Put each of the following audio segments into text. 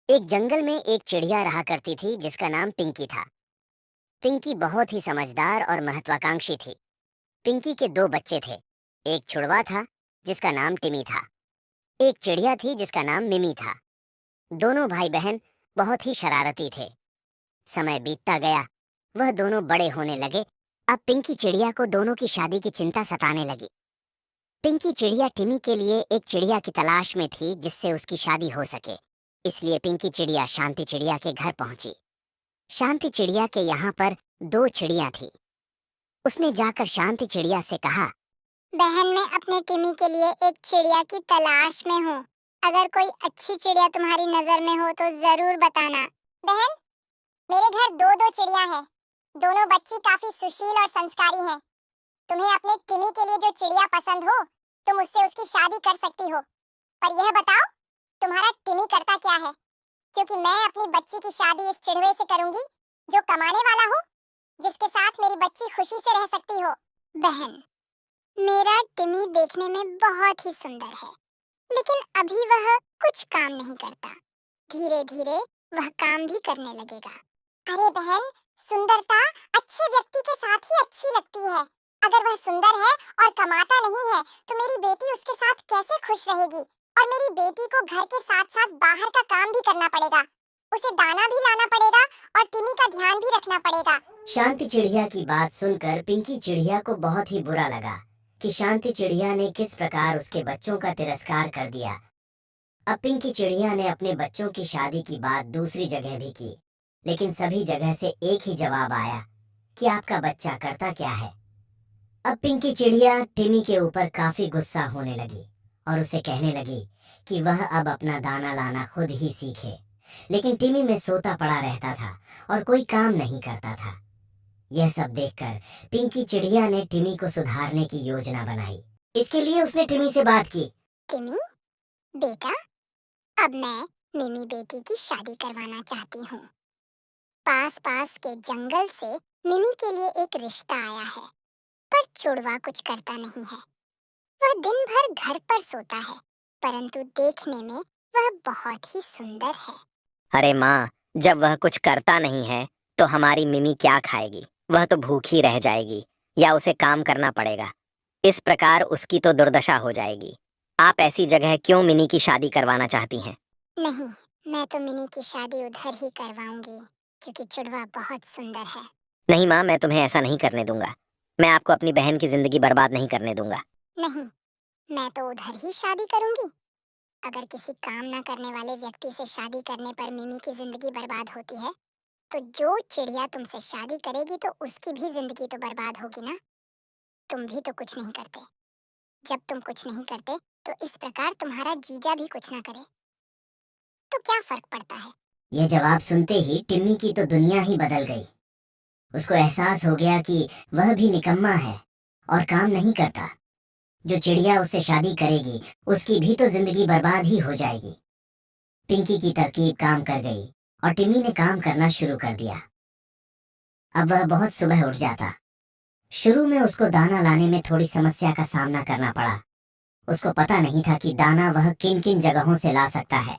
एक जंगल में एक चिड़िया रहा करती थी जिसका नाम पिंकी था। पिंकी बहुत ही समझदार और महत्वाकांक्षी थी। पिंकी के दो बच्चे थे। एक छुड़वा था जिसका नाम टिमी था। एक चिड़िया थी जिसका नाम मिमी था। दोनों भाई बहन बहुत ही शरारती थे। समय बीतता गया, वह दोनों बड़े होने लगे। अब पिंकी चिड़िया को दोनों की शादी की चिंता सताने लगी। पिंकी चिड़िया टिमी के लिए एक चिड़िया की तलाश में थी जिससे उसकी शादी हो सके। इसलिए पिंकी चिड़िया शांति चिड़िया के घर पहुंची। शांति चिड़िया के यहाँ पर दो चिड़िया थी। उसने जाकर शांति चिड़िया से कहा, बहन, मैं अपने टिमी के लिए एक चिड़िया की तलाश में हूँ। अगर कोई अच्छी चिड़िया तुम्हारी नजर में हो तो जरूर बताना। बहन, मेरे घर दो दो चिड़िया हैं। दोनों बच्ची काफी सुशील और संस्कारी हैं। तुम्हें अपने टिमी के लिए जो चिड़िया पसंद हो, तुम उससे उसकी शादी कर सकती हो। पर यह बताओ, तुम्हारा टिमी करता क्या है? क्योंकि मैं अपनी बच्ची की शादी इस चिड़वे से करूंगी जो कमाने वाला हो, जिसके साथ मेरी बच्ची खुशी से रह सकती हो। बहन, मेरा टिमी देखने में बहुत ही सुंदर है, लेकिन अभी वह कुछ काम नहीं करता। धीरे धीरे वह काम भी करने लगेगा। अरे बहन, सुंदरता अच्छे व्यक्ति के साथ ही अच्छी लगती है। अगर वह सुंदर है और कमाता नहीं है, तो मेरी बेटी उसके साथ कैसे खुश रहेगी? और मेरी बेटी को घर के साथ साथ बाहर का काम भी करना पड़ेगा। उसे दाना भी लाना पड़ेगा और टिमी का ध्यान भी रखना पड़ेगा। शांति चिड़िया की बात सुनकर पिंकी चिड़िया को बहुत ही बुरा लगा कि शांति चिड़िया ने किस प्रकार उसके बच्चों का तिरस्कार कर दिया। अब पिंकी चिड़िया ने अपने बच्चों की शादी की बात दूसरी जगह भी की, लेकिन सभी जगह से एक ही जवाब आया कि आपका बच्चा करता क्या है। अब पिंकी चिड़िया टिमी के ऊपर काफी गुस्सा होने लगी और उसे कहने लगी कि वह अब अपना दाना लाना खुद ही सीखे। लेकिन टिमी में सोता पड़ा रहता था और कोई काम नहीं करता था। यह सब देखकर पिंकी चिड़िया ने टिमी को सुधारने की योजना बनाई। इसके लिए उसने टिमी से बात की। टिमी बेटा, अब मैं मिमी बेटी की शादी करवाना चाहती हूँ। पास पास के जंगल से मिमी के लिए एक रिश्ता आया है, पर जुड़वा कुछ करता नहीं है। वह दिन भर घर पर सोता है, परंतु देखने में वह बहुत ही सुंदर है। अरे माँ, जब वह कुछ करता नहीं है तो हमारी मिमी क्या खाएगी? वह तो भूखी रह जाएगी या उसे काम करना पड़ेगा। इस प्रकार उसकी तो दुर्दशा हो जाएगी। आप ऐसी जगह क्यों मिनी की शादी करवाना चाहती हैं? नहीं, मैं तो मिनी की शादी उधर ही करवाऊंगी, क्योंकि जुड़वा बहुत सुंदर है। नहीं माँ, मैं तुम्हें ऐसा नहीं करने दूंगा। मैं आपको अपनी बहन की जिंदगी बर्बाद नहीं करने दूंगा। नहीं, मैं तो उधर ही शादी करूंगी। अगर किसी काम न करने वाले व्यक्ति से शादी करने पर मिमी की जिंदगी बर्बाद होती है, तो जो चिड़िया तुमसे शादी करेगी तो उसकी भी जिंदगी तो बर्बाद होगी ना। तुम भी तो कुछ नहीं करते। जब तुम कुछ नहीं करते, तो इस प्रकार तुम्हारा जीजा भी कुछ ना करे, तो क्या फर्क पड़ता है? यह जवाब सुनते ही टिम्मी की तो दुनिया ही बदल गई। उसको एहसास हो गया कि वह भी निकम्मा है और काम नहीं करता। जो चिड़िया उससे शादी करेगी उसकी भी तो जिंदगी बर्बाद ही हो जाएगी। पिंकी की तरकीब काम कर गई और टिम्मी ने काम करना शुरू कर दिया। अब वह बहुत सुबह उठ जाता। शुरू में उसको दाना लाने में थोड़ी समस्या का सामना करना पड़ा। उसको पता नहीं था कि दाना वह किन किन जगहों से ला सकता है,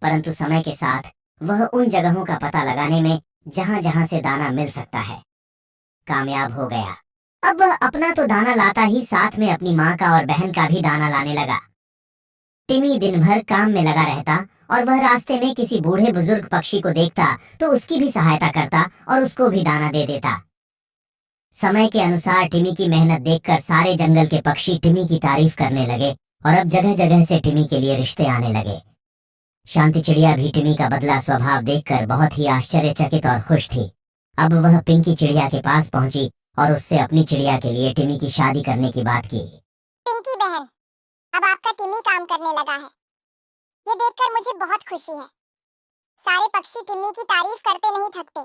परंतु समय के साथ वह उन जगहों का पता लगाने में जहां जहां से दाना मिल सकता है कामयाब हो गया। अब वह अपना तो दाना लाता ही साथ में अपनी माँ का और बहन का भी दाना लाने लगा। टिमी दिन भर काम में लगा रहता और वह रास्ते में किसी बूढ़े बुजुर्ग पक्षी को देखता तो उसकी भी सहायता करता और उसको भी दाना दे देता। समय के अनुसार टिमी की मेहनत देखकर सारे जंगल के पक्षी टिमी की तारीफ करने लगे और अब जगह जगह से टिमी के लिए रिश्ते आने लगे। शांति चिड़िया भी टिमी का बदला स्वभाव देखकर बहुत ही आश्चर्यचकित और खुश थी। अब वह पिंकी चिड़िया के पास पहुंची और उससे अपनी चिड़िया के लिए टिमी की शादी करने की बात की। पिंकी बहन, अब आपका टिमी काम करने लगा है। ये देखकर मुझे बहुत खुशी है। सारे पक्षी टिमी की तारीफ करते नहीं थकते।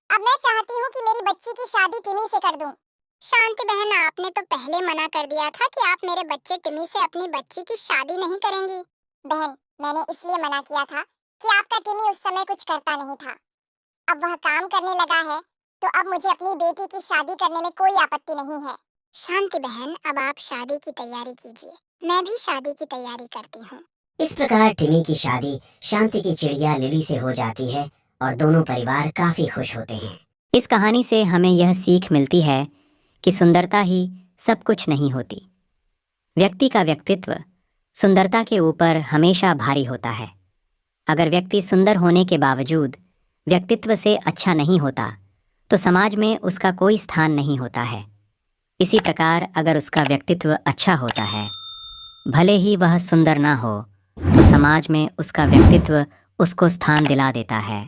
अब मैं चाहती हूँ कि मेरी बच्ची की शादी टिमी से कर दूं। शांति बहन, आपने तो पहले मना कर दिया था कि आप मेरे बच्चे टिमी से अपनी बच्ची की शादी नहीं करेंगी। बहन, मैंने इसलिए मना किया था कि आपका टिमी उस समय कुछ करता नहीं था। अब वह काम करने लगा है, तो अब मुझे अपनी बेटी की शादी करने में कोई आपत्ति नहीं है। शांति बहन, अब आप शादी की तैयारी कीजिए। मैं भी शादी की तैयारी करती हूँ। इस प्रकार टिमी की शादी शांति की चिड़िया लिली से हो जाती है और दोनों परिवार काफी खुश होते हैं। इस कहानी से हमें यह सीख मिलती है कि सुंदरता ही सब कुछ नहीं होती। व्यक्ति का व्यक्तित्व सुंदरता के ऊपर हमेशा भारी होता है। अगर व्यक्ति सुंदर होने के बावजूद व्यक्तित्व से अच्छा नहीं होता तो समाज में उसका कोई स्थान नहीं होता है। इसी प्रकार अगर उसका व्यक्तित्व अच्छा होता है, भले ही वह सुंदर ना हो, तो समाज में उसका व्यक्तित्व उसको स्थान दिला देता है।